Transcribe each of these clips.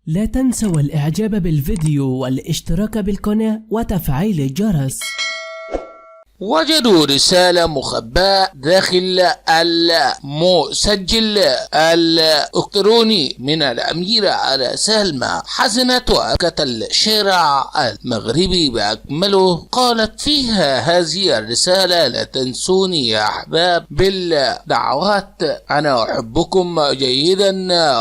لا تنسوا الإعجاب بالفيديو والاشتراك بالقناة وتفعيل الجرس. وجدوا رسالة مخبأة داخل المسجل الإلكتروني من الأميرة على سلمى. حزنت وأبكت الشارع المغربي بأكمله. قالت فيها هذه الرسالة: لا تنسوني يا أحباب بالدعوات، أنا أحبكم جيدا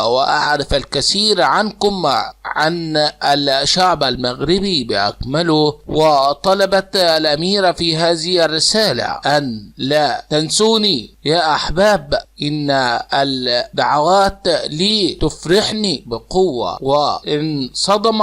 وأعرف الكثير عنكم، عن الشعب المغربي بأكمله. وطلبت الأميرة في هذه الرسالة أن لا تنسوني يا أحباب، إن الدعوات لي تفرحني بقوة. وإن صدم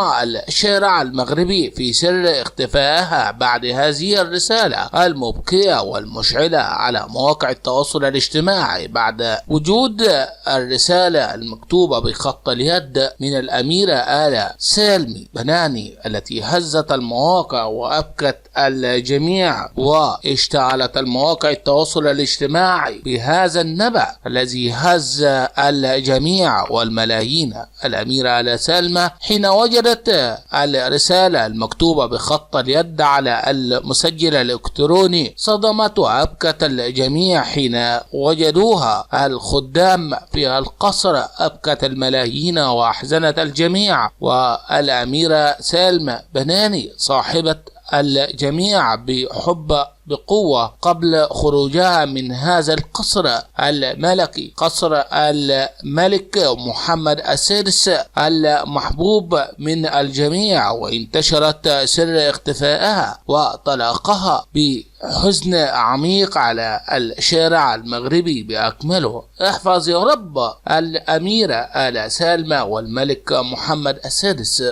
الشارع المغربي في سر اختفائها بعد هذه الرسالة المبكية والمشعلة على مواقع التواصل الاجتماعي، بعد وجود الرسالة المكتوبة بخط اليد من الأميرة آل سالم بناني التي هزت المواقع وأبكت الجميع، واشتعلت المواقع التواصل الاجتماعي بهذا النبأ الذي هز الجميع والملايين. الأميرة آل سالم حين وجدت الرسالة المكتوبة بخط اليد على المسجل الإلكتروني صدمت وأبكت الجميع. حين وجدوها الخدام في القصر أبكت الملايين وأحزنت الجميع. والأميرة سالم بناني صاحبة الجميع بحب بقوة قبل خروجها من هذا القصر الملكي، قصر الملك محمد السادس المحبوب من الجميع، وانتشرت سر اختفائها وطلاقها بحزن عميق على الشارع المغربي بأكمله. احفظ يا رب الأميرة آل سالم والملك محمد السادس.